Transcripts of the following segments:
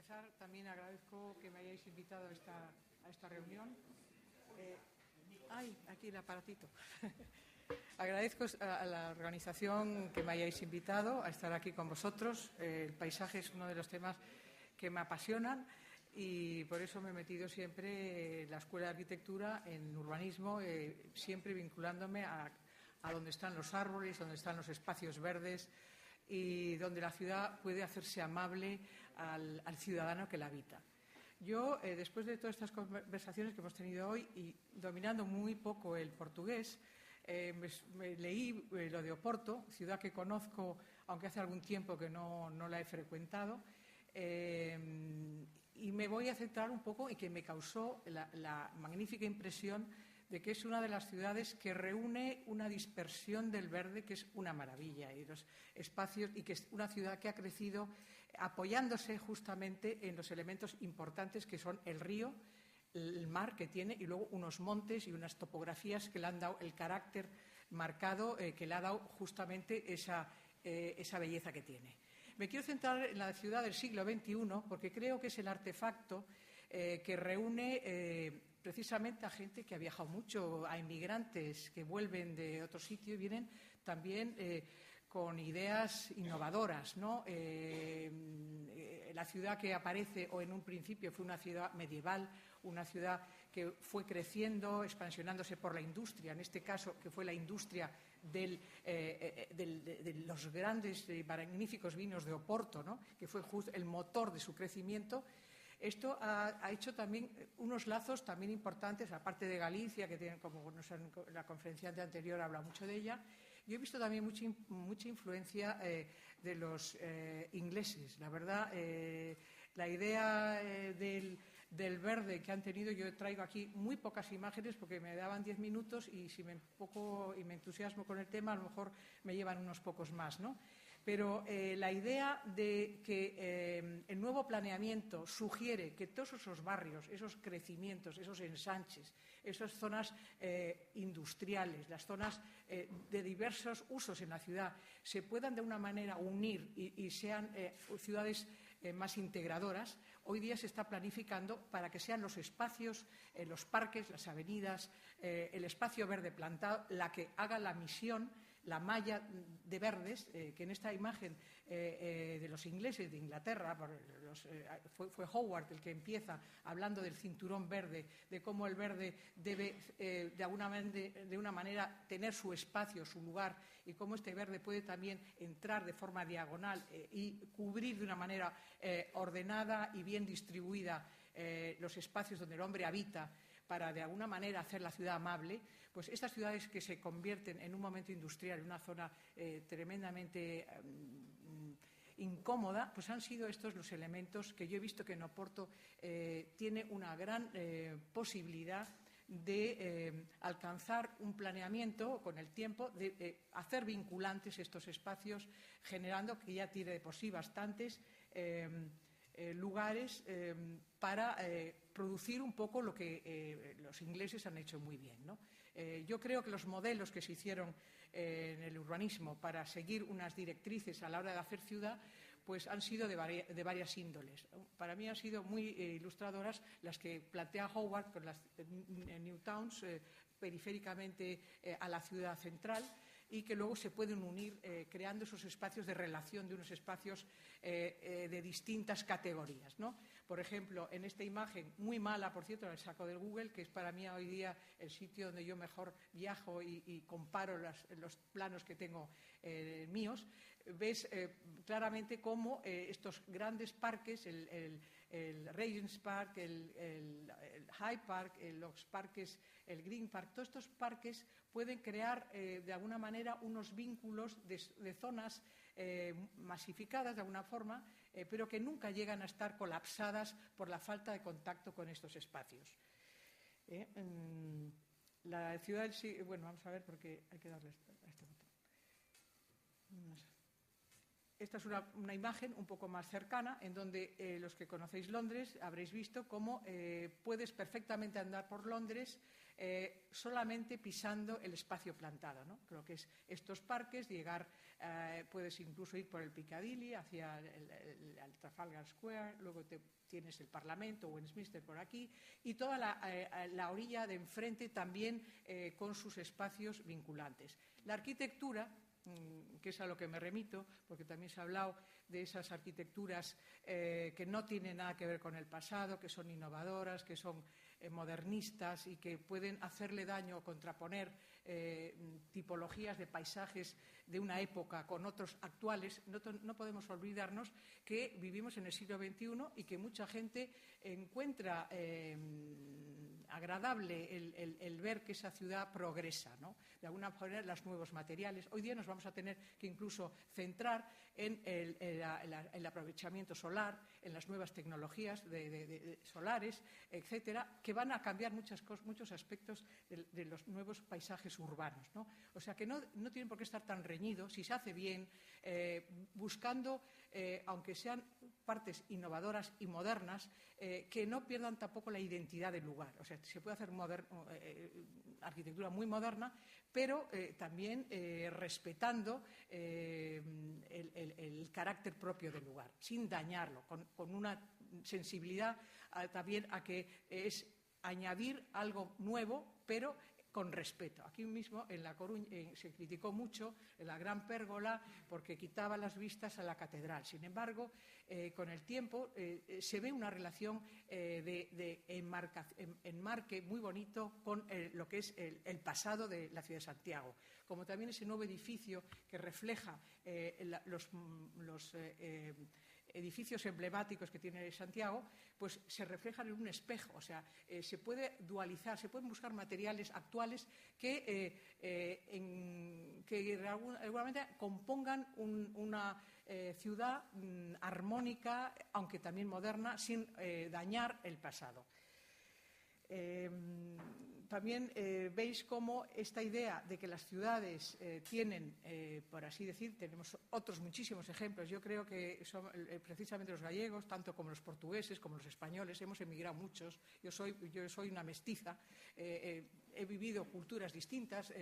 empezar, también agradezco que me hayáis invitado a esta reunión. Aquí el aparatito. Agradezco a la organización que me hayáis invitado a estar aquí con vosotros. El paisaje es uno de los temas que me apasionan y por eso me he metido siempre en la Escuela de Arquitectura, en urbanismo, siempre vinculándome a donde están los árboles, donde están los espacios verdes y donde la ciudad puede hacerse amable al ciudadano que la habita. Yo, después de todas estas conversaciones que hemos tenido hoy y dominando muy poco el portugués, me leí lo de Oporto, ciudad que conozco, aunque hace algún tiempo que no la he frecuentado, y me voy a centrar un poco en que me causó la magnífica impresión de que es una de las ciudades que reúne una dispersión del verde que es una maravilla, y los espacios, y que es una ciudad que ha crecido apoyándose justamente en los elementos importantes que son el río, el mar que tiene y luego unos montes y unas topografías que le han dado el carácter marcado, que le ha dado justamente esa belleza que tiene. Me quiero centrar en la ciudad del siglo XXI porque creo que es el artefacto que reúne precisamente a gente que ha viajado mucho, a inmigrantes que vuelven de otro sitio y vienen también con ideas innovadoras, ¿no? La ciudad que aparece o en un principio fue una ciudad medieval, una ciudad que fue creciendo, expansionándose por la industria, en este caso que fue la industria de los grandes y magníficos vinos de Oporto, ¿no? Que fue justo el motor de su crecimiento. Esto ha hecho también unos lazos también importantes, aparte de Galicia, que tienen, como la conferenciante anterior habla mucho de ella. Yo he visto también mucha influencia de los ingleses. La verdad, la idea del verde que han tenido, yo traigo aquí muy pocas imágenes porque me daban 10 minutos y si me entusiasmo con el tema, a lo mejor me llevan unos pocos más, ¿no? Pero la idea de que el nuevo planeamiento sugiere que todos esos barrios, esos crecimientos, esos ensanches, esas zonas industriales, las zonas de diversos usos en la ciudad, se puedan de una manera unir y sean ciudades más integradoras, hoy día se está planificando para que sean los espacios, los parques, las avenidas, el espacio verde plantado, la que haga la misión, la malla de verdes, que en esta imagen de los ingleses de Inglaterra, fue Howard el que empieza hablando del cinturón verde, de cómo el verde debe de una manera tener su espacio, su lugar, y cómo este verde puede también entrar de forma diagonal y cubrir de una manera ordenada y bien distribuida los espacios donde el hombre habita, para de alguna manera hacer la ciudad amable, pues estas ciudades que se convierten en un momento industrial, en una zona tremendamente incómoda, pues han sido estos los elementos que yo he visto que en Oporto tiene una gran posibilidad de alcanzar un planeamiento con el tiempo, de hacer vinculantes estos espacios, generando, que ya tiene de por sí bastantes lugares para producir un poco lo que los ingleses han hecho muy bien, ¿no? Yo creo que los modelos que se hicieron en el urbanismo para seguir unas directrices a la hora de hacer ciudad, pues han sido de varias índoles. Para mí han sido muy ilustradoras las que plantea Howard con las New Towns, periféricamente a la ciudad central, y que luego se pueden unir creando esos espacios de relación de unos espacios de distintas categorías, ¿no? Por ejemplo, en esta imagen, muy mala, por cierto, la saco del Google, que es para mí hoy día el sitio donde yo mejor viajo y comparo los planos que tengo míos, ves claramente cómo estos grandes parques, el Regent's Park, el Hyde Park, los parques, el Green Park, todos estos parques pueden crear de alguna manera unos vínculos de zonas masificadas de alguna forma, pero que nunca llegan a estar colapsadas por la falta de contacto con estos espacios. La ciudad del... Bueno, vamos a ver porque hay que darle a este botón. Esta es una imagen un poco más cercana, en donde los que conocéis Londres habréis visto cómo puedes perfectamente andar por Londres solamente pisando el espacio plantado, ¿no? Creo que es estos parques, puedes incluso ir por el Piccadilly hacia el Trafalgar Square, luego tienes el Parlamento, Westminster por aquí, y toda la orilla de enfrente también con sus espacios vinculantes. La arquitectura, que es a lo que me remito, porque también se ha hablado de esas arquitecturas que no tienen nada que ver con el pasado, que son innovadoras, que son modernistas y que pueden hacerle daño o contraponer tipologías de paisajes de una época con otros actuales. No podemos olvidarnos que vivimos en el siglo XXI y que mucha gente encuentra agradable el ver que esa ciudad progresa, ¿no? De alguna manera, los nuevos materiales. Hoy día nos vamos a tener que incluso centrar en el aprovechamiento solar, en las nuevas tecnologías solares, etcétera, que van a cambiar muchos aspectos de los nuevos paisajes urbanos, ¿no? O sea, que no tienen por qué estar tan reñidos, si se hace bien, buscando, aunque sean partes innovadoras y modernas, que no pierdan tampoco la identidad del lugar. O sea, se puede hacer arquitectura muy moderna, pero también respetando el carácter propio del lugar, sin dañarlo, con una sensibilidad también a que es añadir algo nuevo, pero con respeto. Aquí mismo en La Coruña se criticó mucho la Gran Pérgola porque quitaba las vistas a la catedral. Sin embargo, con el tiempo se ve una relación de enmarque muy bonito con lo que es el pasado de la ciudad de Santiago. Como también ese nuevo edificio que refleja los edificios emblemáticos que tiene Santiago, pues se reflejan en un espejo. O sea, se puede dualizar, se pueden buscar materiales actuales que de alguna manera compongan una ciudad armónica, aunque también moderna, sin dañar el pasado. También veis cómo esta idea de que las ciudades tienen, por así decir, tenemos otros muchísimos ejemplos. Yo creo que son precisamente los gallegos, tanto como los portugueses, como los españoles, hemos emigrado muchos. Yo soy una mestiza, he vivido culturas distintas.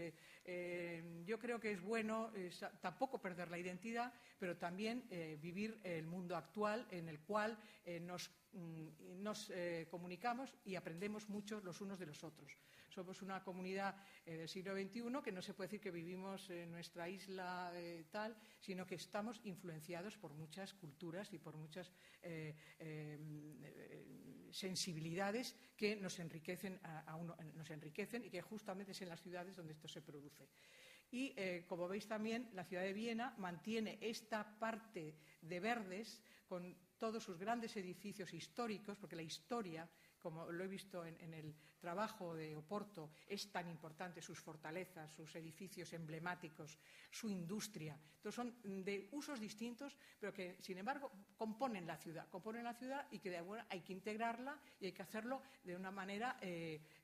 Yo creo que es bueno tampoco perder la identidad, pero también vivir el mundo actual en el cual nos comunicamos y aprendemos mucho los unos de los otros. Somos una comunidad del siglo XXI que no se puede decir que vivimos en nuestra isla tal, sino que estamos influenciados por muchas culturas y por muchas sensibilidades que nos enriquecen y que justamente es en las ciudades donde esto se produce. Y, como veis también, la ciudad de Viena mantiene esta parte de verdes con todos sus grandes edificios históricos, porque la historia, como lo he visto en el trabajo de Oporto, es tan importante, sus fortalezas, sus edificios emblemáticos, su industria. Entonces son de usos distintos, pero que, sin embargo, componen la ciudad y que hay que integrarla y hay que hacerlo de una manera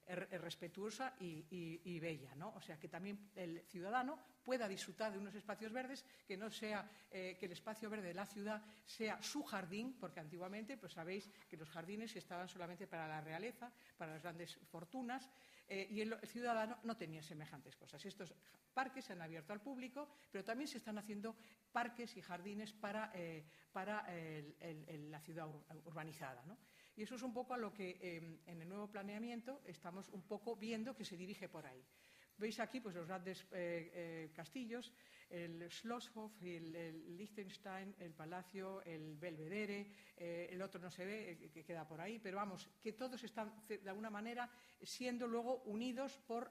respetuosa y bella, ¿no? O sea, que también el ciudadano pueda disfrutar de unos espacios verdes, que no sea que el espacio verde de la ciudad sea su jardín, porque antiguamente pues sabéis que los jardines estaban solamente para la realeza, para las grandes fortunas, y el ciudadano no tenía semejantes cosas. Estos parques se han abierto al público, pero también se están haciendo parques y jardines para la ciudad urbanizada, ¿no? Y eso es un poco a lo que en el nuevo planeamiento estamos un poco viendo que se dirige por ahí. Veis aquí pues, los grandes castillos, el Schlosshof, el Liechtenstein, el Palacio, el Belvedere, el otro no se ve, que queda por ahí, pero vamos, que todos están de alguna manera siendo luego unidos por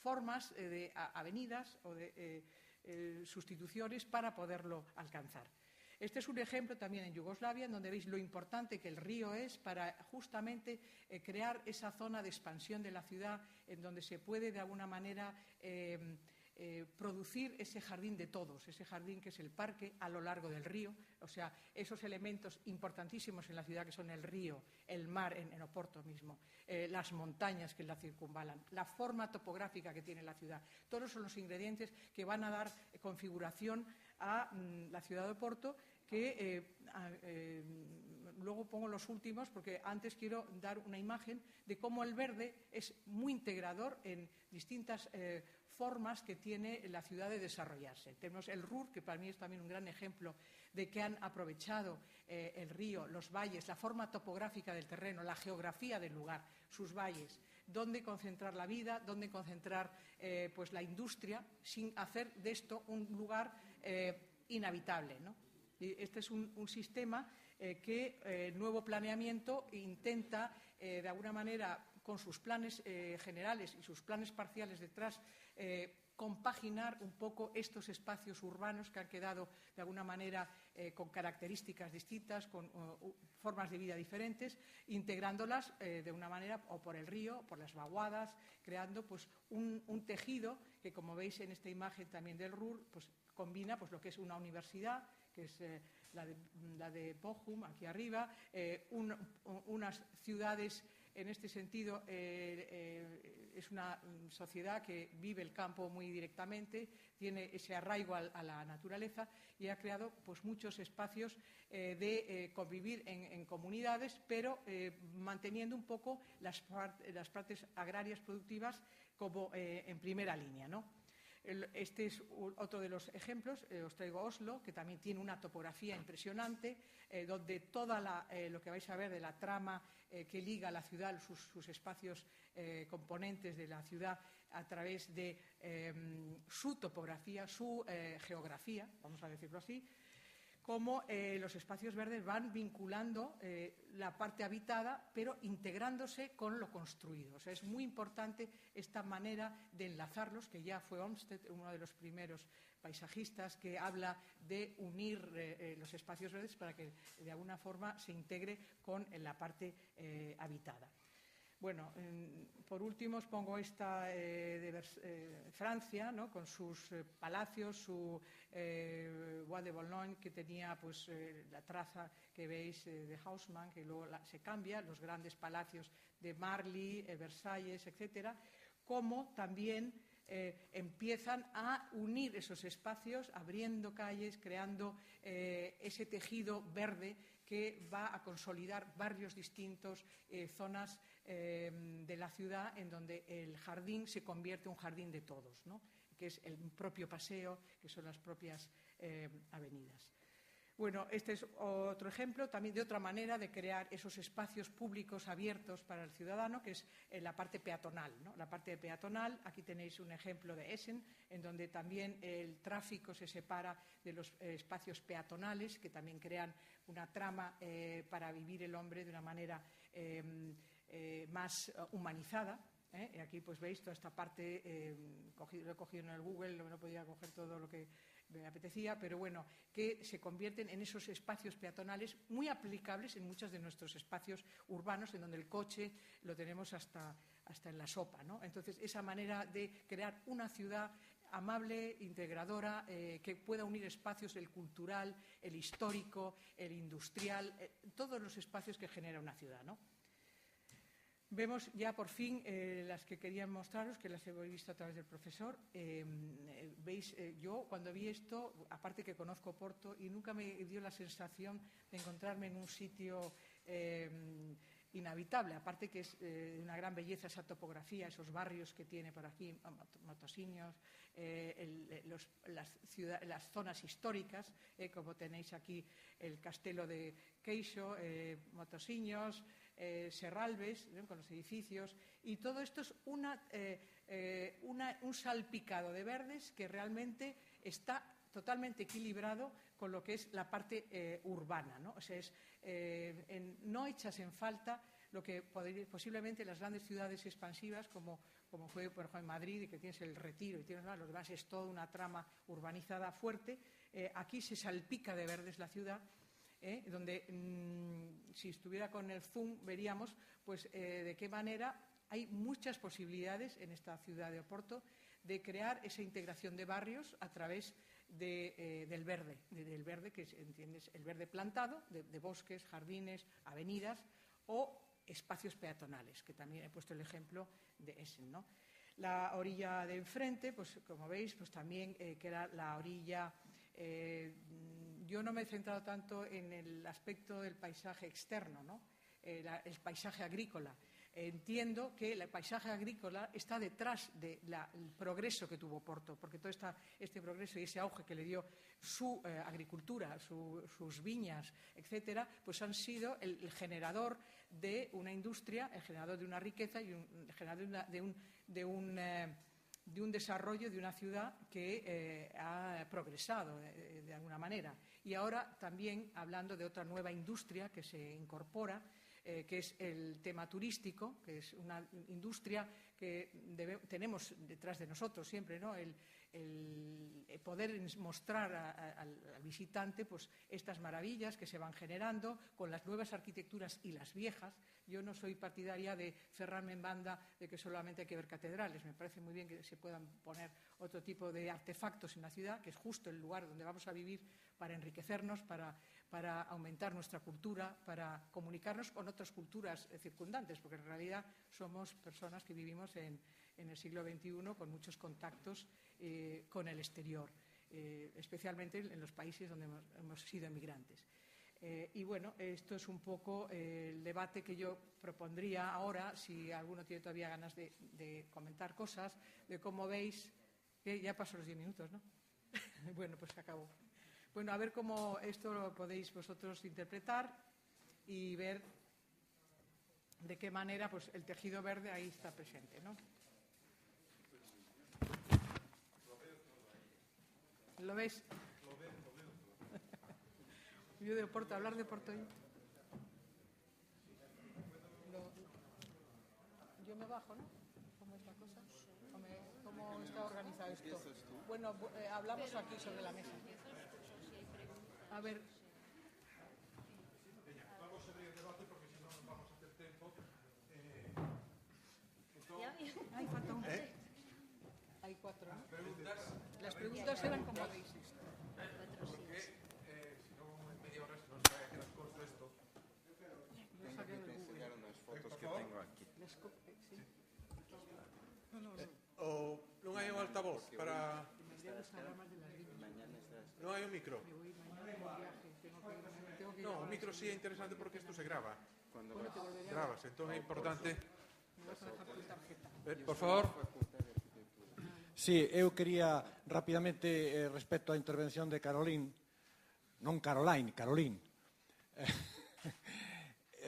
formas de avenidas o de sustituciones para poderlo alcanzar. Este es un ejemplo también en Yugoslavia, en donde veis lo importante que el río es para justamente crear esa zona de expansión de la ciudad, en donde se puede de alguna manera producir ese jardín de todos, ese jardín que es el parque a lo largo del río. O sea, esos elementos importantísimos en la ciudad que son el río, el mar en Oporto mismo, las montañas que la circunvalan, la forma topográfica que tiene la ciudad. Todos son los ingredientes que van a dar configuración a la ciudad de Oporto, que luego pongo los últimos, porque antes quiero dar una imagen de cómo el verde es muy integrador en distintas formas que tiene la ciudad de desarrollarse. Tenemos el Ruhr, que para mí es también un gran ejemplo de que han aprovechado el río, los valles, la forma topográfica del terreno, la geografía del lugar, sus valles, dónde concentrar la vida, dónde concentrar pues la industria, sin hacer de esto un lugar inhabitable, ¿no? Y este es un sistema que el nuevo planeamiento intenta, de alguna manera, con sus planes generales y sus planes parciales detrás, compaginar un poco estos espacios urbanos que han quedado, de alguna manera, con características distintas, con formas de vida diferentes, integrándolas de una manera o por el río, por las vaguadas, creando pues, un tejido que, como veis en esta imagen también del Ruhr, pues, combina pues, lo que es una universidad, que es la de Bochum, aquí arriba, unas ciudades. En este sentido, es una sociedad que vive el campo muy directamente, tiene ese arraigo a la naturaleza y ha creado pues, muchos espacios de convivir en comunidades, pero manteniendo un poco las partes agrarias productivas como en primera línea, ¿no? Este es otro de los ejemplos, os traigo Oslo, que también tiene una topografía impresionante, donde toda lo que vais a ver de la trama que liga la ciudad, sus espacios componentes de la ciudad a través de su topografía, su geografía, vamos a decirlo así, cómo los espacios verdes van vinculando la parte habitada, pero integrándose con lo construido. O sea, es muy importante esta manera de enlazarlos, que ya fue Olmsted, uno de los primeros paisajistas, que habla de unir los espacios verdes para que de alguna forma se integre con la parte habitada. Bueno, por último os pongo esta de Francia, ¿no? Con sus palacios, su Bois de Boulogne, que tenía pues, la traza que veis de Haussmann, que luego se cambia, los grandes palacios de Marly, Versalles, etcétera, como también empiezan a unir esos espacios, abriendo calles, creando ese tejido verde que va a consolidar barrios distintos, zonas de la ciudad en donde el jardín se convierte en un jardín de todos, ¿no? Que es el propio paseo, que son las propias avenidas. Bueno, este es otro ejemplo también de otra manera de crear esos espacios públicos abiertos para el ciudadano, que es la parte peatonal, ¿no? La parte peatonal, aquí tenéis un ejemplo de Essen, en donde también el tráfico se separa de los espacios peatonales, que también crean una trama para vivir el hombre de una manera más humanizada. Y aquí pues veis toda esta parte, lo he cogido en el Google, no podía coger todo lo que me apetecía, pero bueno, que se convierten en esos espacios peatonales muy aplicables en muchos de nuestros espacios urbanos, en donde el coche lo tenemos hasta en la sopa, ¿no? Entonces, esa manera de crear una ciudad amable, integradora, que pueda unir espacios, el cultural, el histórico, el industrial, todos los espacios que genera una ciudad, ¿no? Vemos ya por fin las que quería mostraros, que las he visto a través del profesor. Veis, yo cuando vi esto, aparte que conozco Oporto, y nunca me dio la sensación de encontrarme en un sitio inhabitable, aparte que es de una gran belleza esa topografía, esos barrios que tiene por aquí, Motosinos, las zonas históricas, como tenéis aquí el castelo de Queixo, Motosinos, Serralves, ¿no? Con los edificios, y todo esto es un salpicado de verdes que realmente está totalmente equilibrado con lo que es la parte urbana, ¿no? O sea, no echas en falta lo que posiblemente las grandes ciudades expansivas, como fue, por ejemplo, en Madrid, que tienes el Retiro y tienes lo demás, es toda una trama urbanizada fuerte. Aquí se salpica de verdes la ciudad, donde si estuviera con el zoom veríamos pues, de qué manera hay muchas posibilidades en esta ciudad de Oporto de crear esa integración de barrios a través del verde, que entiendes, el verde plantado, de bosques, jardines, avenidas o espacios peatonales, que también he puesto el ejemplo de Essen, ¿no? La orilla de enfrente, pues como veis, pues también que era la orilla Yo no me he centrado tanto en el aspecto del paisaje externo, ¿no? El paisaje agrícola. Entiendo que el paisaje agrícola está detrás del progreso que tuvo Porto, porque todo este progreso y ese auge que le dio su agricultura, sus viñas, etcétera, pues han sido el generador de una industria, el generador de una riqueza y el generador de un desarrollo de una ciudad que ha progresado de alguna manera. Y ahora también hablando de otra nueva industria que se incorpora, que es el tema turístico, que es una industria que tenemos detrás de nosotros siempre, ¿no? El poder mostrar al visitante pues, estas maravillas que se van generando con las nuevas arquitecturas y las viejas. Yo no soy partidaria de cerrarme en banda de que solamente hay que ver catedrales. Me parece muy bien que se puedan poner otro tipo de artefactos en la ciudad, que es justo el lugar donde vamos a vivir para enriquecernos, para aumentar nuestra cultura, para comunicarnos con otras culturas circundantes, porque en realidad somos personas que vivimos en el siglo XXI con muchos contactos con el exterior, especialmente en los países donde hemos sido emigrantes. Y bueno, esto es un poco el debate que yo propondría ahora, si alguno tiene todavía ganas de comentar cosas, de cómo veis, que ya pasó los 10 minutos, ¿no? Bueno, pues se acabó. Bueno, a ver cómo esto lo podéis vosotros interpretar y ver de qué manera pues, el tejido verde ahí está presente, ¿no? ¿Lo ves? Yo de Porto, hablar de Porto. Yo me bajo, ¿no? ¿Cómo es la cosa? ¿Cómo está organizado esto? Bueno, hablamos aquí sobre la mesa. A ver. Vamos a abrir el debate porque si no nos vamos a hacer tiempo. Ay, falta uno. Hay 4, ¿no? Las preguntas eran como veis esto. Porque si no, en media hora se nos va a quedar corto esto. Tengo que te enseñar unas fotos que tengo aquí. Sí. O non hai un altavoz para... Mañana estás... Non hai un micro. Me voy mañana por viaje. Tengo que ir No, a un micro sí é interesante porque isto se grava. Cuando ¿Cómo vas te volveré a Gravas, entón é importante. Me vas a dejar tu tarjeta. Por favor. Facultad de Arquitectura. Sí, eu quería rapidamente respecto á intervención de Caroline, non Caroline, Caroline,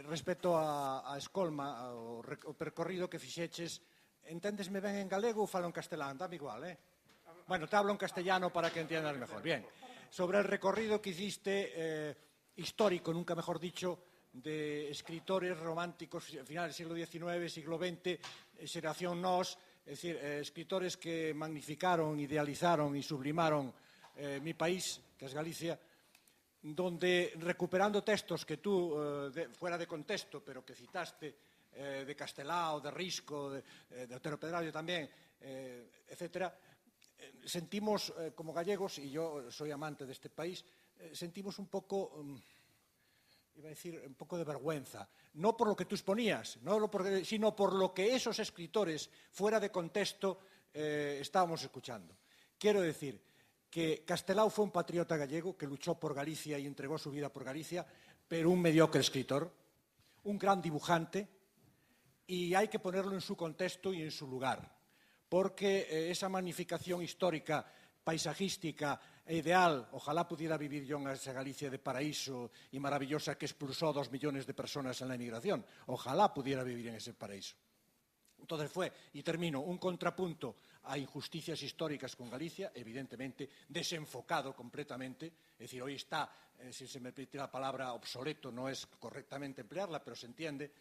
respecto a Escolma, o percorrido que fixeches, enténdesme ben en galego ou falo en castelán? Dame igual, Bueno, te hablo en castellano para que entiendas mejor. Bien, sobre el recorrido que hiciste histórico, nunca mejor dicho, de escritores románticos finales del siglo XIX, siglo XX, generación Nos, es decir, escritores que magnificaron, idealizaron y sublimaron mi país, que es Galicia, donde recuperando textos que tú, fuera de contexto, pero que citaste, de Castelao, de Risco, de Otero Pedrallo también, etcétera, sentimos como gallegos, y yo soy amante de este país, sentimos un poco... iba a decir, un poco de vergüenza, no por lo que tú exponías, sino por lo que esos escritores, fuera de contexto, estábamos escuchando. Quiero decir que Castelao fue un patriota gallego que luchó por Galicia y entregó su vida por Galicia, pero un mediocre escritor, un gran dibujante, y hay que ponerlo en su contexto y en su lugar, porque esa magnificación histórica, paisajística e ideal, ojalá pudiera vivir yo en esa Galicia de paraíso y maravillosa que expulsó 2 millones de personas en la emigración, ojalá pudiera vivir en ese paraíso. Entonces fue, y termino, un contrapunto a injusticias históricas con Galicia, evidentemente desenfocado completamente, es decir, hoy está, si se me permite la palabra obsoleto, no es correctamente emplearla, pero se entiende.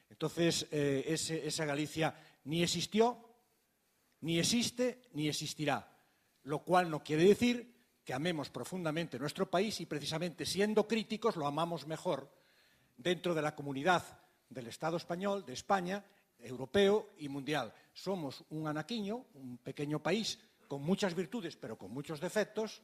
Entonces, esa Galicia ni existió, ni existe, ni existirá, lo cual no quiere decir que amemos profundamente nuestro país y precisamente siendo críticos lo amamos mejor dentro de la comunidad del Estado español, de España, europeo y mundial. Somos un anaquiño, un pequeño país con muchas virtudes pero con muchos defectos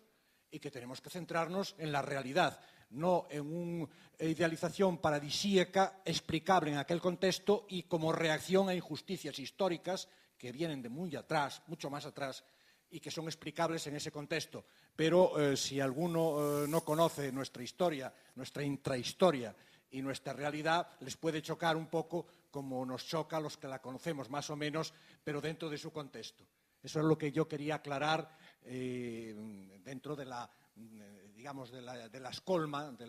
y que tenemos que centrarnos en la realidad, no en una idealización paradisíaca explicable en aquel contexto y como reacción a injusticias históricas que vienen de muy atrás, mucho más atrás, y que son explicables en ese contexto. Pero si alguno no conoce nuestra historia, nuestra intrahistoria y nuestra realidad, les puede chocar un poco como nos choca a los que la conocemos más o menos, pero dentro de su contexto. Eso es lo que yo quería aclarar dentro de la, digamos, de la escolma, de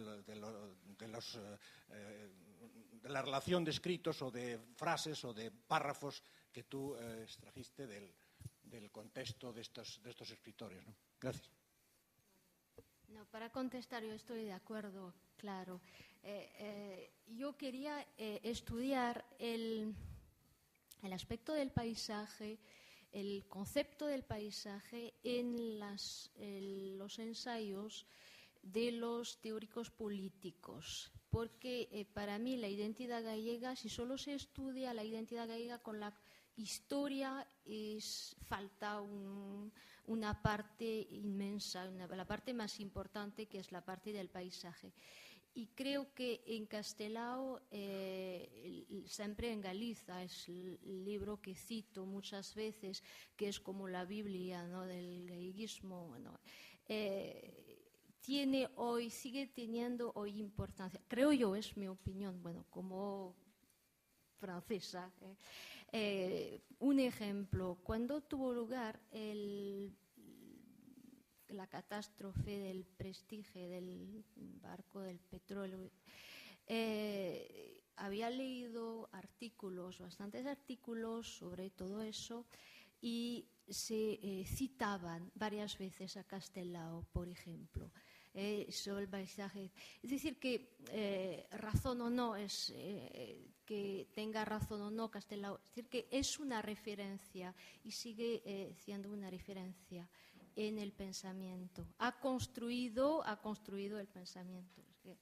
la relación de escritos o de frases o de párrafos que tú extrajiste del contexto de estos escritores, ¿no? Gracias. No, para contestar, yo estoy de acuerdo, claro. Yo quería estudiar el aspecto del paisaje, el concepto del paisaje en los ensayos de los teóricos políticos, porque para mí la identidad gallega, si solo se estudia la identidad gallega con la historia, falta una parte inmensa, la parte más importante, que es la parte del paisaje. Y creo que en Castelao, siempre en Galiza, es el libro que cito muchas veces, que es como la Biblia, ¿no?, del galleguismo, ¿no? Sigue teniendo hoy importancia. Creo yo, es mi opinión, bueno, como francesa. Un ejemplo, cuando tuvo lugar la catástrofe del Prestige, del barco del petróleo, había leído bastantes artículos sobre todo eso, y se citaban varias veces a Castelao, por ejemplo, sobre el paisaje. Es decir, que razón o no, que tenga razón o no Castelao, es decir, que es una referencia y sigue siendo una referencia en el pensamiento. Ha construido el pensamiento. Es que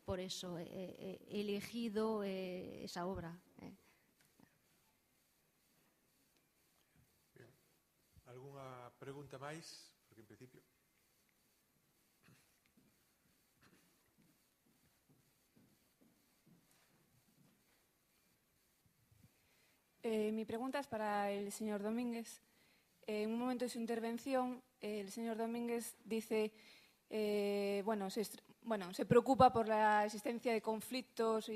por eso he elegido esa obra. Bien. Alguna pregunta máis? Porque en principio... Mi pregunta es para el señor Domínguez. En un momento de su intervención, el señor Domínguez dice, se preocupa por la existencia de conflictos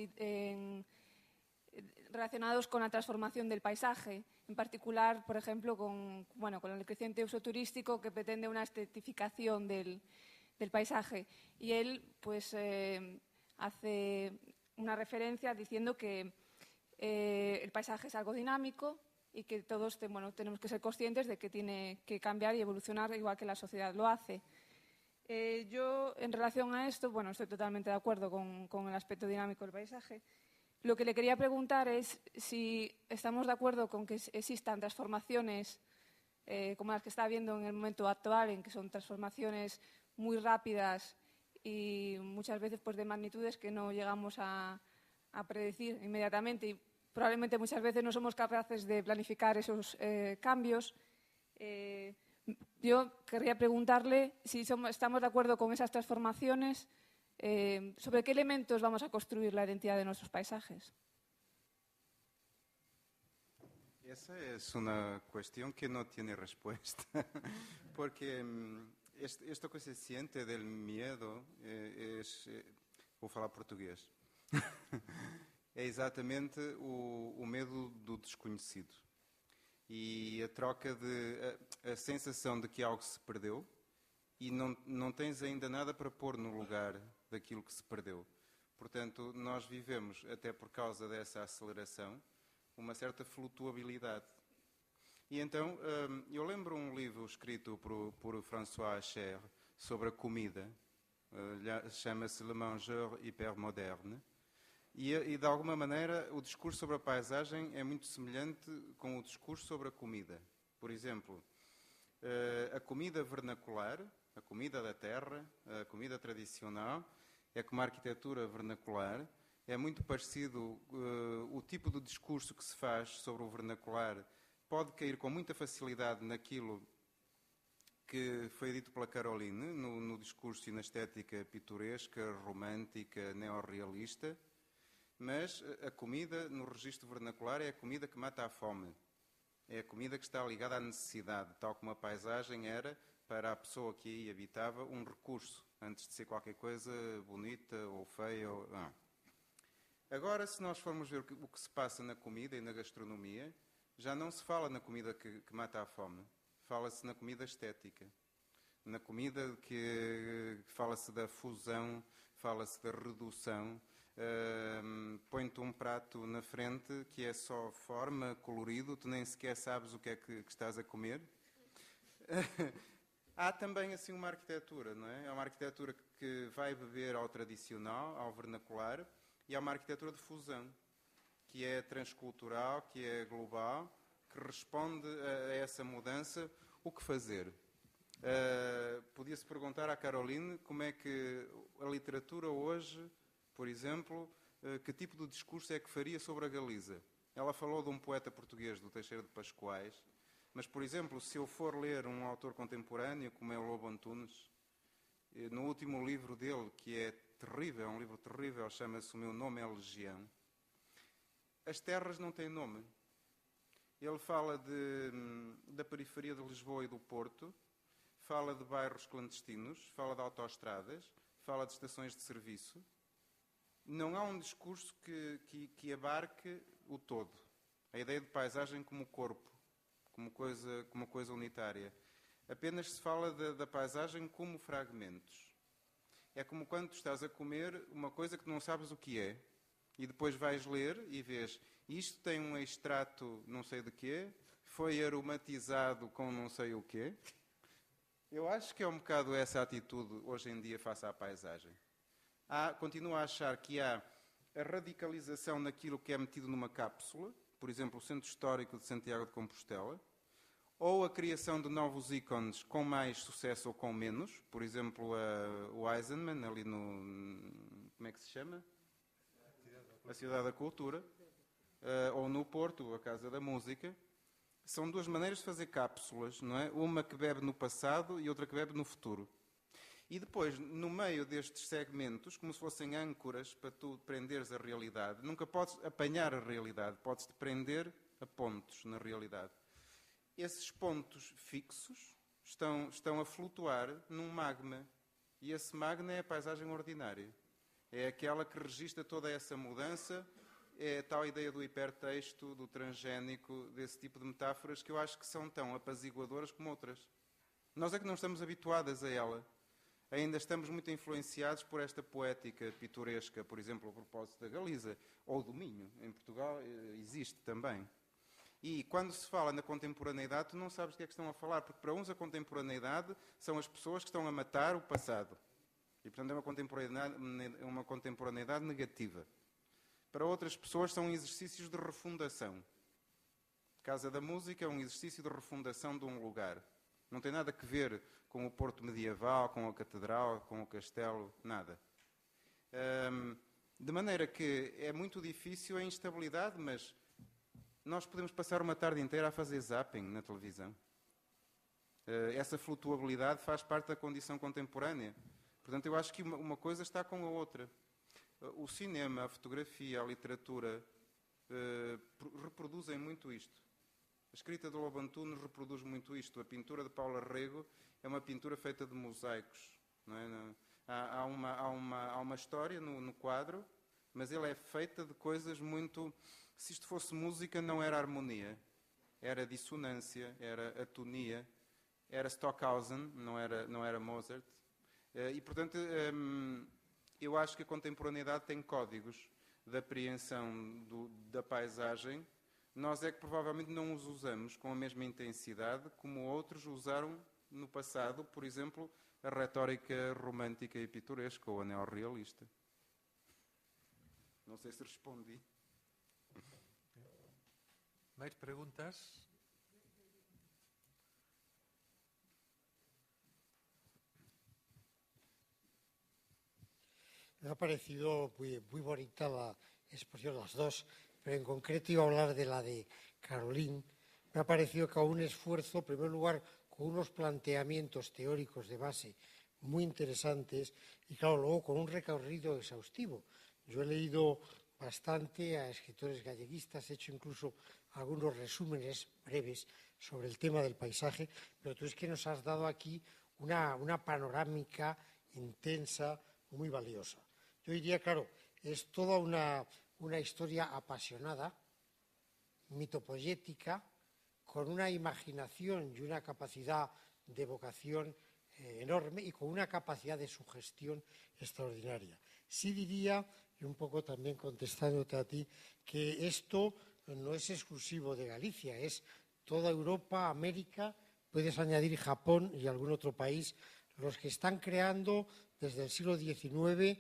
relacionados con la transformación del paisaje, en particular, por ejemplo, con el creciente uso turístico que pretende una estetificación del paisaje. Y él, pues, hace una referencia diciendo que el paisaje es algo dinámico y que todos tenemos que ser conscientes de que tiene que cambiar y evolucionar igual que la sociedad lo hace. Yo, en relación a esto, estoy totalmente de acuerdo con el aspecto dinámico del paisaje. Lo que le quería preguntar es si estamos de acuerdo con que existan transformaciones como las que está habiendo en el momento actual, en que son transformaciones muy rápidas y muchas veces pues, de magnitudes que no llegamos a predecir inmediatamente, y probablemente muchas veces no somos capaces de planificar esos cambios. Yo querría preguntarle si estamos de acuerdo con esas transformaciones, sobre qué elementos vamos a construir la identidad de nuestros paisajes. Esa es una cuestión que no tiene respuesta, porque esto que se siente del miedo vou falar português, é exatamente o medo do desconhecido e a troca a sensação de que algo se perdeu e não tens ainda nada para pôr no lugar daquilo que se perdeu. Portanto, nós vivemos, até por causa dessa aceleração, uma certa flutuabilidade. E então, eu lembro um livro escrito por François Cher sobre a comida, chama-se Le Mangeur Hypermoderne, e de alguma maneira o discurso sobre a paisagem é muito semelhante com o discurso sobre a comida. Por exemplo, a comida vernacular, a comida da terra, a comida tradicional, é como a arquitetura vernacular. É muito parecido, o tipo de discurso que se faz sobre o vernacular pode cair com muita facilidade naquilo que foi dito pela Caroline, no discurso e na estética pitoresca, romântica, neorrealista, mas a comida no registro vernacular é a comida que mata a fome. É a comida que está ligada à necessidade, tal como a paisagem era para a pessoa que aí habitava um recurso, antes de ser qualquer coisa bonita ou feia. Agora, se nós formos ver o que se passa na comida e na gastronomia, já não se fala na comida que mata a fome, fala-se na comida estética. Na comida que fala-se da fusão, fala-se da redução. Põe-te um prato na frente que é só forma, colorido, tu nem sequer sabes o que é que estás a comer. Há também assim uma arquitetura, não é? É uma arquitetura que vai beber ao tradicional, ao vernacular, e há uma arquitetura de fusão, que é transcultural, que é global, que responde a essa mudança. O que fazer? Podia-se perguntar à Caroline como é que a literatura hoje, por exemplo, que tipo de discurso é que faria sobre a Galiza. Ela falou de um poeta português, do Teixeira de Pascoais, mas, por exemplo, se eu for ler um autor contemporâneo, como é o Lobo Antunes, no último livro dele, que é terrível, é um livro terrível, chama-se O Meu Nome é Legião, as terras não têm nome. Ele fala da periferia de Lisboa e do Porto, fala de bairros clandestinos, fala de autoestradas, fala de estações de serviço. Não há um discurso que abarque o todo. A ideia de paisagem como corpo, como coisa unitária. Apenas se fala da paisagem como fragmentos. É como quando tu estás a comer uma coisa que não sabes o que é, e depois vais ler e vês, isto tem um extrato não sei de quê, foi aromatizado com não sei o quê. Eu acho que é um bocado essa atitude hoje em dia face à paisagem. Continuo a achar que há a radicalização naquilo que é metido numa cápsula, por exemplo, o Centro Histórico de Santiago de Compostela, ou a criação de novos ícones com mais sucesso ou com menos, por exemplo, o Eisenman, ali como é que se chama? A Cidade da Cultura, ou no Porto, a Casa da Música. São duas maneiras de fazer cápsulas, não é? Uma que bebe no passado e outra que bebe no futuro. E depois, no meio destes segmentos, como se fossem âncoras para tu prenderes a realidade, nunca podes apanhar a realidade, podes-te prender a pontos na realidade. Esses pontos fixos estão a flutuar num magma. E esse magma é a paisagem ordinária. É aquela que registra toda essa mudança. É a tal ideia do hipertexto, do transgénico, desse tipo de metáforas que eu acho que são tão apaziguadoras como outras. Nós é que não estamos habituadas a ela. Ainda estamos muito influenciados por esta poética pitoresca, por exemplo, a propósito da Galiza, ou do Minho. Em Portugal existe também. E quando se fala na contemporaneidade, tu não sabes do que é que estão a falar, porque para uns a contemporaneidade são as pessoas que estão a matar o passado. E, portanto, é uma contemporaneidade negativa. Para outras pessoas são exercícios de refundação. Casa da Música é um exercício de refundação de um lugar. Não tem nada a ver com o Porto medieval, com a catedral, com o castelo, nada. De maneira que é muito difícil a instabilidade, mas nós podemos passar uma tarde inteira a fazer zapping na televisão. Essa flutuabilidade faz parte da condição contemporânea. Portanto, eu acho que uma coisa está com a outra. O cinema, a fotografia, a literatura reproduzem muito isto. A escrita de Lobo Antunes reproduz muito isto. A pintura de Paulo Arrego é uma pintura feita de mosaicos. Não é? Há uma história no quadro, mas ele é feita de coisas muito... Se isto fosse música, não era harmonia. Era dissonância, era atonia, era Stockhausen, não era Mozart. E, portanto, eu acho que a contemporaneidade tem códigos de apreensão da paisagem. Nós é que provavelmente não os usamos com a mesma intensidade como outros usaram no passado, por exemplo, a retórica romântica e pitoresca, ou a neorrealista. Não sei se respondi. Mais preguntas? Me ha parecido muy bonita la exposición, las dos, pero en concreto iba a hablar de la de Caroline. Me ha parecido que un esfuerzo, en primer lugar, con unos planteamientos teóricos de base muy interesantes y, claro, luego con un recorrido exhaustivo. Yo he leído bastante a escritores galleguistas, he hecho incluso algunos resúmenes breves sobre el tema del paisaje, pero tú es que nos has dado aquí una panorámica intensa, muy valiosa. Yo diría, claro, es toda una historia apasionada, mitopoyética, con una imaginación y una capacidad de evocación enorme y con una capacidad de sugestión extraordinaria. Sí diría, y un poco también contestándote a ti, que esto no es exclusivo de Galicia, es toda Europa, América, puedes añadir Japón y algún otro país, los que están creando desde el siglo XIX,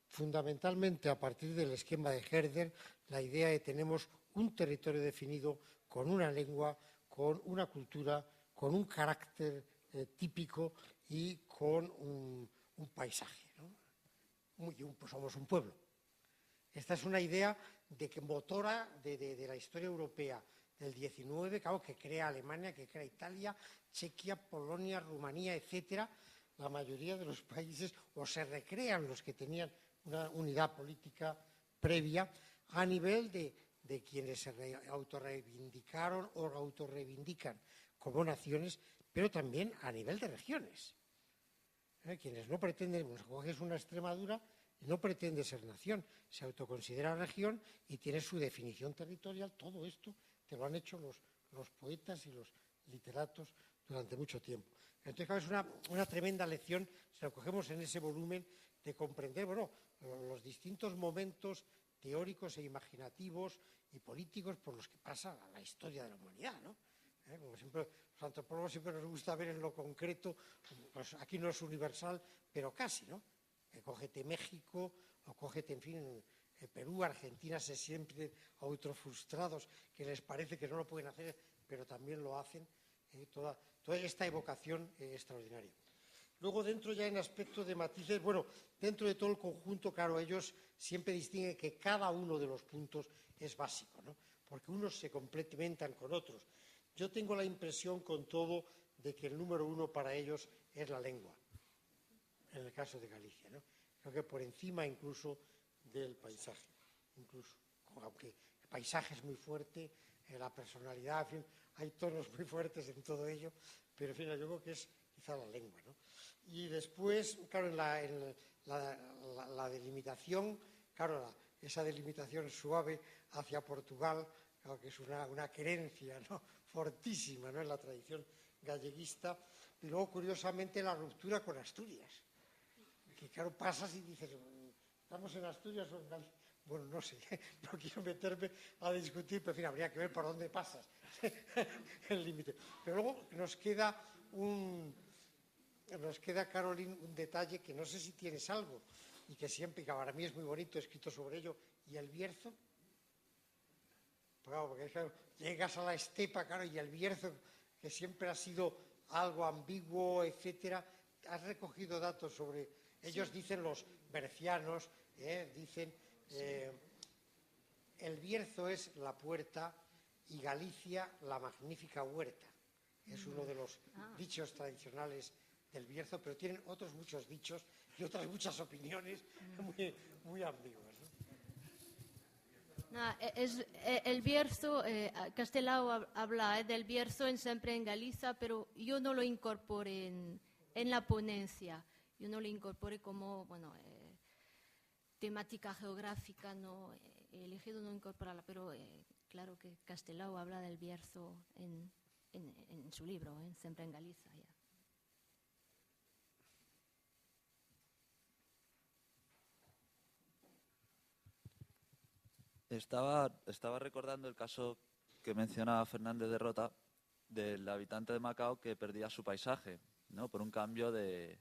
fundamentalmente a partir del esquema de Herder, la idea de que tenemos un territorio definido con una lengua, con una cultura, con un carácter típico y con un paisaje, ¿no? Pues somos un pueblo. Esta es una idea de que motora de la historia europea del XIX, claro, que crea Alemania, que crea Italia, Chequia, Polonia, Rumanía, etcétera. La mayoría de los países o se recrean los que tenían una unidad política previa a nivel de quienes se autorreivindicaron o autorreivindican como naciones, pero también a nivel de regiones. Quienes no pretenden, coges una Extremadura y no pretende ser nación, se autoconsidera región y tiene su definición territorial. Todo esto te lo han hecho los poetas y los literatos durante mucho tiempo. Entonces, claro, es una tremenda lección, si lo cogemos en ese volumen, de comprender, bueno, los distintos momentos teóricos e imaginativos y políticos por los que pasa la historia de la humanidad, ¿no? Como siempre, los antropólogos siempre nos gusta ver en lo concreto, pues aquí no es universal, pero casi, ¿no? Cógete México o cógete, en fin, Perú, Argentina, se sienten autofrustrados, que les parece que no lo pueden hacer, pero también lo hacen, toda esta evocación extraordinaria. Luego, dentro ya en aspecto de matices, bueno, dentro de todo el conjunto, claro, ellos siempre distinguen que cada uno de los puntos es básico, ¿no? Porque unos se complementan con otros. Yo tengo la impresión, con todo, de que el número uno para ellos es la lengua, en el caso de Galicia, ¿no? Creo que por encima incluso del paisaje, incluso, aunque el paisaje es muy fuerte, la personalidad, en fin, hay tonos muy fuertes en todo ello, pero en fin, yo creo que es quizá la lengua, ¿no? Y después, claro, en la delimitación, claro, esa delimitación suave hacia Portugal, claro que es una querencia, ¿no?, fortísima, ¿no?, en la tradición galleguista. Y luego, curiosamente, la ruptura con Asturias, que claro, pasas y dices, ¿estamos en Asturias o en Galicia? Bueno, no sé, no quiero meterme a discutir, pero en fin, habría que ver por dónde pasas el límite. Pero luego nos queda, Caroline, un detalle que no sé si tienes algo, y que siempre, que para mí es muy bonito, he escrito sobre ello, y el Bierzo. Claro, porque claro, llegas a la estepa, claro, y el Bierzo, que siempre ha sido algo ambiguo, etcétera. Has recogido datos sobre, ellos sí. Dicen los bercianos, dicen, el Bierzo es la puerta y Galicia la magnífica huerta. Es uno de los dichos tradicionales del Bierzo, pero tienen otros muchos dichos y otras muchas opiniones muy, muy ambiguas, ¿no? No, el Bierzo, Castelao habla del Bierzo siempre en Galicia, pero yo no lo incorporé en la ponencia. Yo no lo incorporé como, bueno, temática geográfica, no he elegido no incorporarla, pero claro que Castelao habla del Bierzo en su libro, siempre en Galicia. Ya. Estaba recordando el caso que mencionaba Fernández de Rota del habitante de Macao que perdía su paisaje, ¿no?, por un cambio de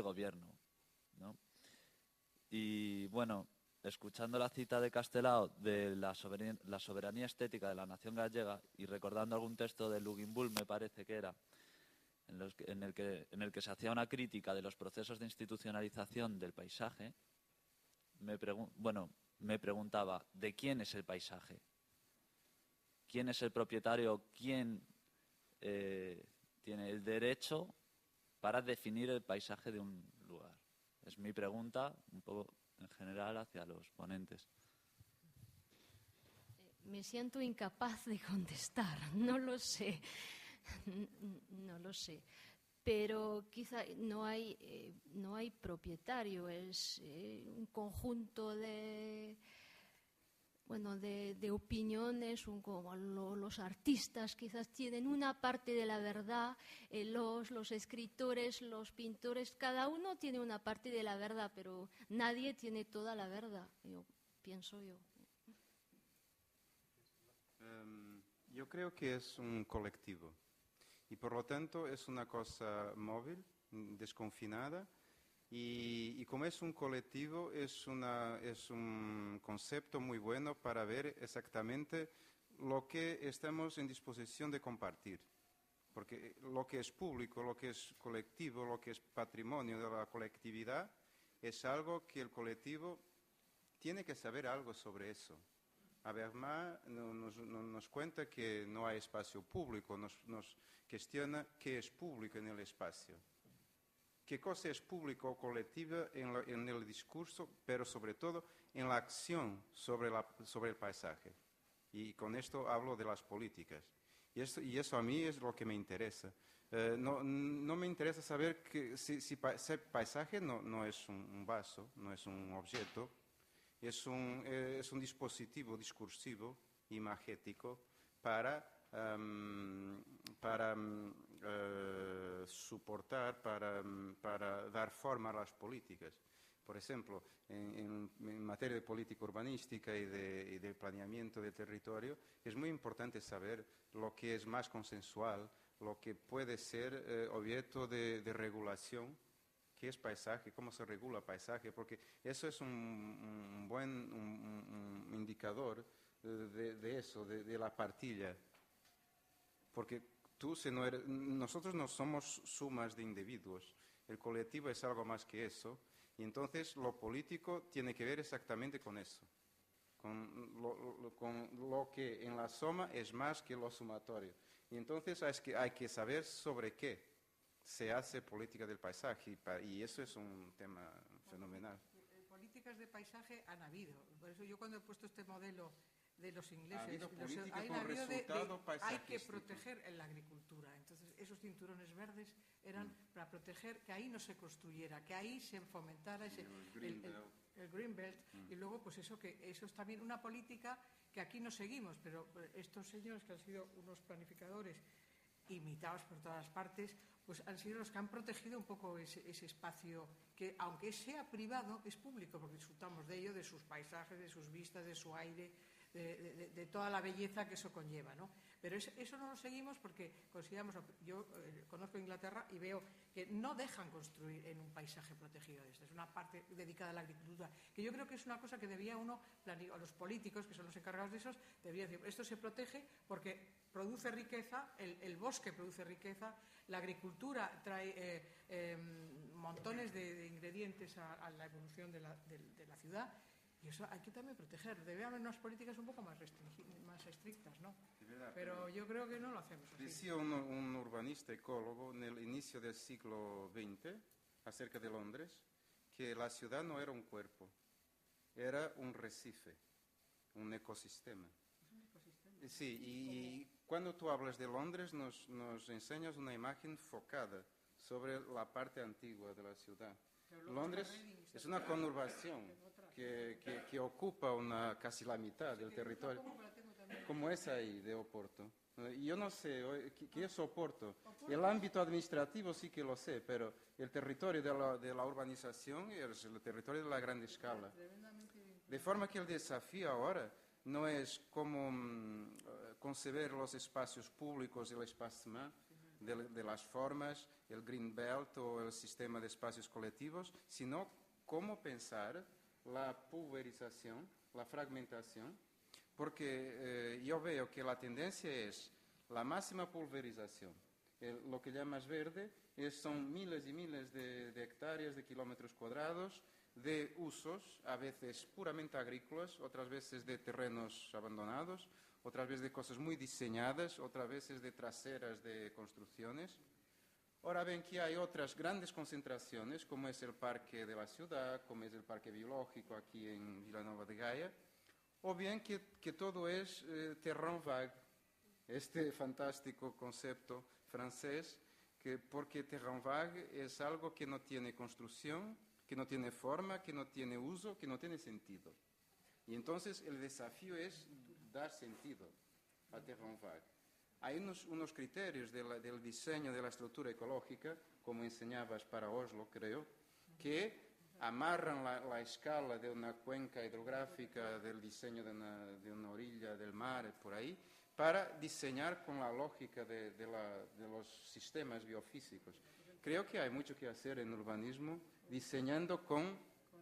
gobierno, ¿no? Y bueno, escuchando la cita de Castelao de la soberanía estética de la nación gallega y recordando algún texto de Luginbull, me parece que era, en el que se hacía una crítica de los procesos de institucionalización del paisaje, me preguntaba, ¿de quién es el paisaje? ¿Quién es el propietario? ¿Quién tiene el derecho para definir el paisaje de un lugar? Es mi pregunta, un poco en general hacia los ponentes. Me siento incapaz de contestar, no lo sé, no lo sé. Pero quizá no hay propietario, es un conjunto de opiniones, como los artistas quizás tienen una parte de la verdad, los escritores, los pintores, cada uno tiene una parte de la verdad, pero nadie tiene toda la verdad, pienso yo. Yo creo que es un colectivo y por lo tanto es una cosa móvil, desconfinada. Y como es un colectivo, es un concepto muy bueno para ver exactamente lo que estamos en disposición de compartir. Porque lo que es público, lo que es colectivo, lo que es patrimonio de la colectividad, es algo que el colectivo tiene que saber algo sobre eso. Habermas nos cuenta que no hay espacio público, nos cuestiona qué es público en el espacio. ¿Qué cosa es público o colectiva en el discurso, pero sobre todo en la acción sobre el paisaje? Y con esto hablo de las políticas. Y eso a mí es lo que me interesa. No me interesa saber que si paisaje no es un vaso, no es un objeto, es un dispositivo discursivo, imagético, para soportar, para dar forma a las políticas. Por ejemplo, en materia de política urbanística y de planeamiento del territorio, es muy importante saber lo que es más consensual, lo que puede ser objeto de regulación, qué es paisaje, cómo se regula paisaje, porque eso es un buen indicador de eso, de la partilla. Porque nosotros no somos sumas de individuos, el colectivo es algo más que eso, y entonces lo político tiene que ver exactamente con eso, con lo que en la suma es más que lo sumatorio. Y entonces hay que saber sobre qué se hace política del paisaje, y eso es un tema fenomenal. Políticas de paisaje han habido, por eso yo cuando he puesto este modelo de los ingleses, hay que proteger la agricultura. Entonces, esos cinturones verdes eran para proteger que ahí no se construyera, que ahí se fomentara el Green Belt. Y luego, pues eso es también una política que aquí no seguimos, pero estos señores que han sido unos planificadores imitados por todas partes, pues han sido los que han protegido un poco ese espacio que, aunque sea privado, es público, porque disfrutamos de ello, de sus paisajes, de sus vistas, de su aire, de toda la belleza que eso conlleva, ¿no? Pero eso no lo seguimos porque consideramos, yo conozco Inglaterra y veo que no dejan construir en un paisaje protegido de esto, es una parte dedicada a la agricultura, que yo creo que es una cosa que debía uno, a los políticos, que son los encargados de esos, debería decir, esto se protege porque produce riqueza, el bosque produce riqueza, la agricultura trae montones de ingredientes a la evolución de la ciudad. Y eso hay que también proteger. Debe haber unas políticas un poco más estrictas, ¿no? Pero yo creo que no lo hacemos así. Decía un urbanista ecólogo en el inicio del siglo XX, acerca de Londres, que la ciudad no era un cuerpo, era un recife, un ecosistema. Sí, y cuando tú hablas de Londres nos enseñas una imagen focada sobre la parte antigua de la ciudad. Londres es una conurbación que ocupa casi la mitad del territorio, como es ahí de Oporto. Yo no sé qué es Oporto. El ámbito administrativo sí que lo sé, pero el territorio de la urbanización es el territorio de la gran escala. De forma que el desafío ahora no es cómo concebir los espacios públicos y el espacement de las formas, el Green Belt o el sistema de espacios colectivos, sino cómo pensar la pulverización, la fragmentación, porque yo veo que la tendencia es la máxima pulverización. Lo que llamas verde son miles y miles de hectáreas, de kilómetros cuadrados, de usos, a veces puramente agrícolas, otras veces de terrenos abandonados, otras veces de cosas muy diseñadas, otras veces de traseras de construcciones, Ahora ven que hay otras grandes concentraciones, como es el Parque de la Ciudad, como es el Parque Biológico aquí en Vilanova de Gaia, o bien que todo es terrain vague, este fantástico concepto francés, porque terrain vague es algo que no tiene construcción, que no tiene forma, que no tiene uso, que no tiene sentido. Y entonces el desafío es dar sentido a terrain vague. Hay unos criterios del diseño de la estructura ecológica, como enseñabas para Oslo, creo, que amarran la escala de una cuenca hidrográfica, del diseño de una orilla del mar, por ahí, para diseñar con la lógica de los sistemas biofísicos. Creo que hay mucho que hacer en urbanismo, diseñando con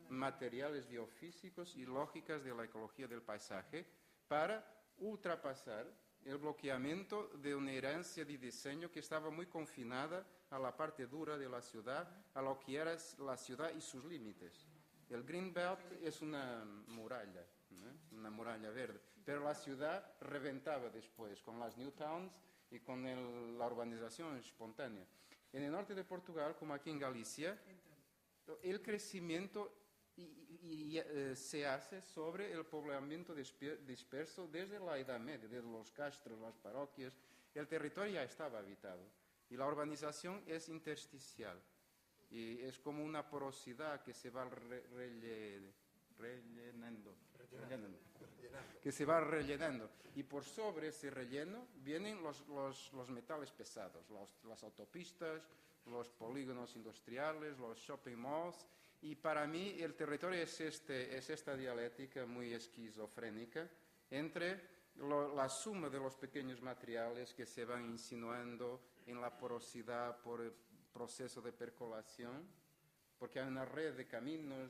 materiales biofísicos y lógicas de la ecología del paisaje, para ultrapasar el bloqueamiento de una herencia de diseño que estaba muy confinada a la parte dura de la ciudad, a lo que era la ciudad y sus límites. El Green Belt es una muralla, ¿no? Una muralla verde, pero la ciudad reventaba después con las New Towns y con la urbanización espontánea. En el norte de Portugal, como aquí en Galicia, el crecimiento se hace sobre el poblamiento disperso desde la Edad Media, desde los castros, las parroquias. El territorio ya estaba habitado y la urbanización es intersticial y es como una porosidad que se va rellenando. Y por sobre ese relleno vienen los metales pesados, las autopistas, los polígonos industriales, los shopping malls. Y para mí el territorio es esta dialéctica muy esquizofrénica entre la suma de los pequeños materiales que se van insinuando en la porosidad por el proceso de percolación, porque hay una red de caminos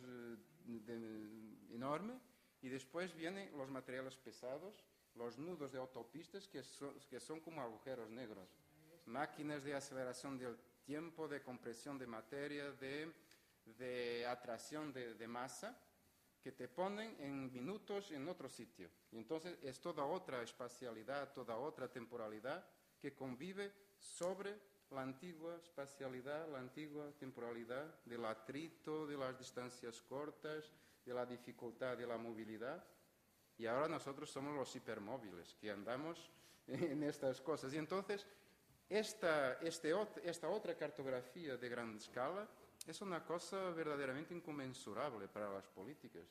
enorme, y después vienen los materiales pesados, los nudos de autopistas que son como agujeros negros, máquinas de aceleración del tiempo, de compresión de materia, de atracción de masa, que te ponen en minutos en otro sitio. Y entonces es toda otra espacialidad, toda otra temporalidad que convive sobre la antigua espacialidad, la antigua temporalidad del atrito, de las distancias cortas, de la dificultad de la movilidad. Y ahora nosotros somos los hipermóviles, que andamos en estas cosas. Y entonces esta otra cartografía de gran escala es una cosa verdaderamente inconmensurable para las políticas,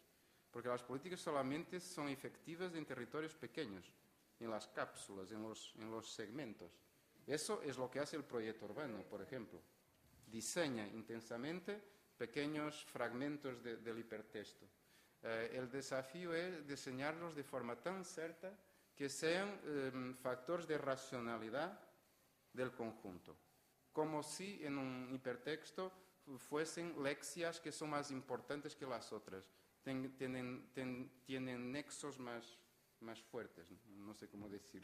porque las políticas solamente son efectivas en territorios pequeños, en las cápsulas, en los segmentos. Eso es lo que hace el proyecto urbano, por ejemplo. Diseña intensamente pequeños fragmentos del hipertexto. El desafío es diseñarlos de forma tan cierta que sean factores de racionalidad del conjunto, como si en un hipertexto fuesen lecciones que son más importantes que las otras, tienen nexos más fuertes, no sé cómo decir.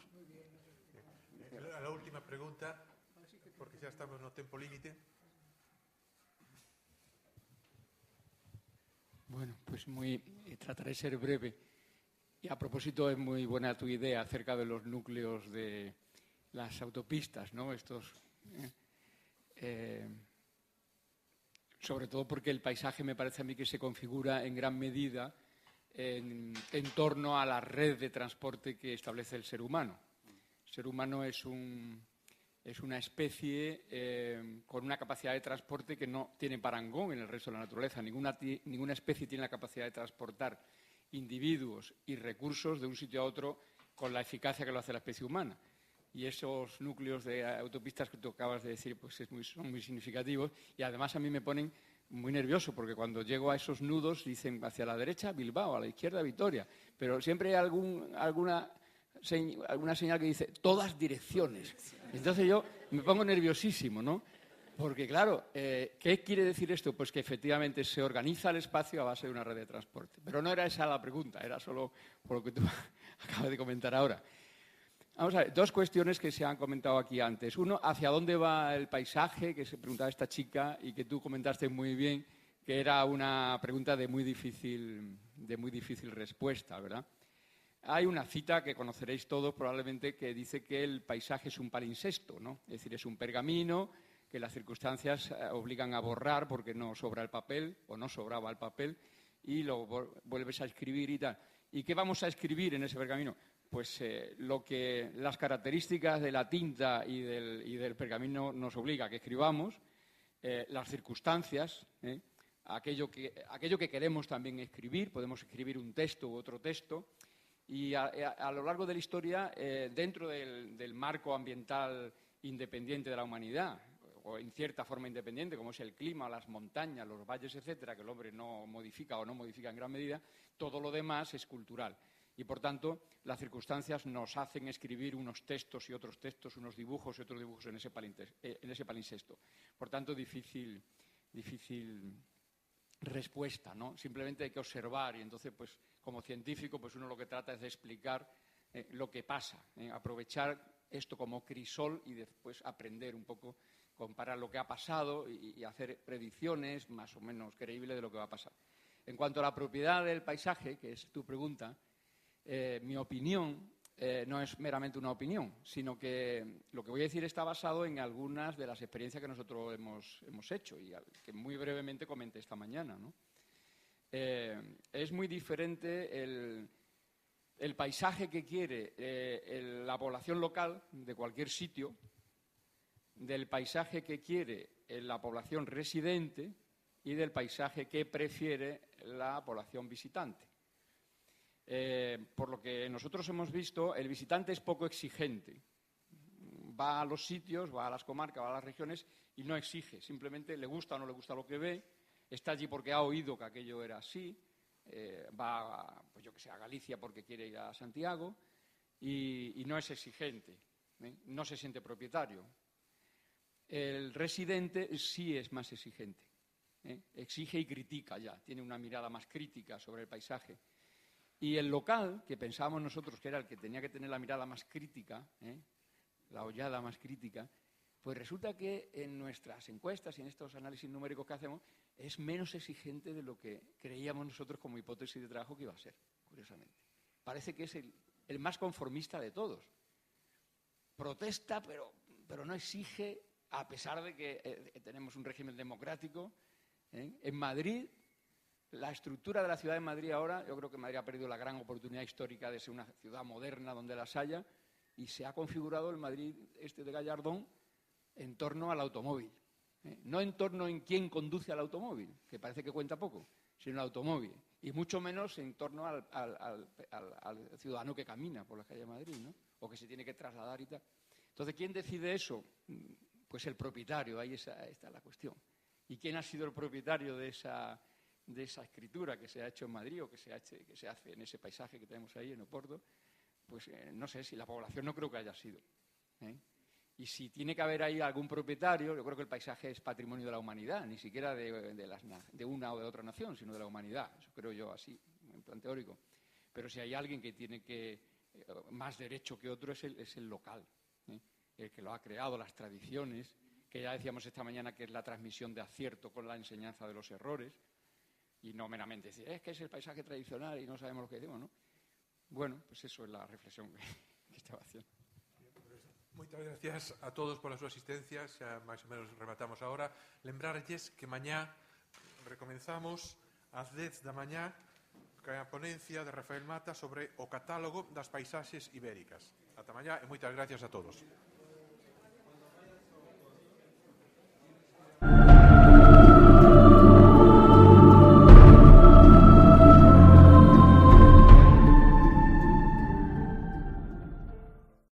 La última pregunta, porque ya estamos en tiempo límite. Bueno, pues trataré de ser breve. Y a propósito, es muy buena tu idea acerca de los núcleos de las autopistas, ¿no? Sobre todo porque el paisaje me parece a mí que se configura en gran medida en torno a la red de transporte que establece el ser humano. El ser humano es una especie con una capacidad de transporte que no tiene parangón en el resto de la naturaleza. Ninguna especie tiene la capacidad de transportar individuos y recursos de un sitio a otro con la eficacia que lo hace la especie humana. Y esos núcleos de autopistas que tú acabas de decir pues son muy significativos, y además a mí me ponen muy nervioso porque cuando llego a esos nudos dicen hacia la derecha Bilbao, a la izquierda Vitoria, pero siempre hay alguna señal que dice todas direcciones. Entonces yo me pongo nerviosísimo, ¿no? Porque claro, ¿qué quiere decir esto? Pues que efectivamente se organiza el espacio a base de una red de transporte. Pero no era esa la pregunta, era solo por lo que tú acabas de comentar ahora. Vamos a ver, dos cuestiones que se han comentado aquí antes. Uno, ¿hacia dónde va el paisaje? Que se preguntaba esta chica y que tú comentaste muy bien, que era una pregunta de muy difícil respuesta, ¿verdad? Hay una cita que conoceréis todos probablemente que dice que el paisaje es un palimpsesto, ¿no? Es decir, es un pergamino que las circunstancias obligan a borrar porque no sobra el papel o no sobraba el papel y lo vuelves a escribir y tal. ¿Y qué vamos a escribir en ese pergamino? Pues lo que las características de la tinta y del pergamino nos obliga a que escribamos, las circunstancias, aquello que queremos también escribir, podemos escribir un texto u otro texto, y a lo largo de la historia, dentro del marco ambiental independiente de la humanidad, o en cierta forma independiente, como es el clima, las montañas, los valles, etcétera, que el hombre no modifica o no modifica en gran medida, todo lo demás es cultural. Y, por tanto, las circunstancias nos hacen escribir unos textos y otros textos, unos dibujos y otros dibujos en ese palimpsesto. Por tanto, difícil respuesta, ¿no? Simplemente hay que observar y entonces, pues, como científico, pues uno lo que trata es de explicar lo que pasa, aprovechar esto como crisol y después aprender un poco, comparar lo que ha pasado y hacer predicciones más o menos creíbles de lo que va a pasar. En cuanto a la propiedad del paisaje, que es tu pregunta, mi opinión no es meramente una opinión, sino que lo que voy a decir está basado en algunas de las experiencias que nosotros hemos hecho y que muy brevemente comenté esta mañana, ¿no? Es muy diferente el paisaje que quiere la población local de cualquier sitio del paisaje que quiere la población residente y del paisaje que prefiere la población visitante. Por lo que nosotros hemos visto, el visitante es poco exigente. Va a los sitios, va a las comarcas, va a las regiones y no exige. Simplemente le gusta o no le gusta lo que ve, está allí porque ha oído que aquello era así, va pues yo que sé, a Galicia porque quiere ir a Santiago y no es exigente, no se siente propietario. El residente sí es más exigente, exige y critica ya, tiene una mirada más crítica sobre el paisaje. Y el local, que pensábamos nosotros que era el que tenía que tener la mirada más crítica, la ollada más crítica, pues resulta que en nuestras encuestas y en estos análisis numéricos que hacemos es menos exigente de lo que creíamos nosotros como hipótesis de trabajo que iba a ser, curiosamente. Parece que es el más conformista de todos. Protesta, pero no exige, a pesar de que tenemos un régimen democrático. En Madrid, la estructura de la ciudad de Madrid ahora, yo creo que Madrid ha perdido la gran oportunidad histórica de ser una ciudad moderna donde las haya, y se ha configurado el Madrid de Gallardón en torno al automóvil. No en torno en quién conduce al automóvil, que parece que cuenta poco, sino el automóvil. Y mucho menos en torno al ciudadano que camina por la calle de Madrid, ¿no? O que se tiene que trasladar y tal. Entonces, ¿quién decide eso? Pues el propietario, ahí está la cuestión. ¿Y quién ha sido el propietario de esa escritura que se ha hecho en Madrid o que se hace en ese paisaje que tenemos ahí en Oporto? Pues no sé, si la población no creo que haya sido. Y si tiene que haber ahí algún propietario, yo creo que el paisaje es patrimonio de la humanidad, ni siquiera de una o de otra nación, sino de la humanidad. Eso creo yo así, en plan teórico. Pero si hay alguien que tiene más derecho que otro es el local, el que lo ha creado, las tradiciones, que ya decíamos esta mañana que es la transmisión de acierto con la enseñanza de los errores, y no meramente decir, es que es el paisaje tradicional y no sabemos lo que decimos, ¿no? Bueno, pues eso es la reflexión que estaba haciendo. Moitas gracias a todos pola súa asistencia, xa máis ou menos rematamos agora. Lembrarlles que mañá recomenzamos ás 10 da mañá a ponencia de Rafael Mata sobre o catálogo das paisaxes ibéricas. Ata mañá e moitas gracias a todos.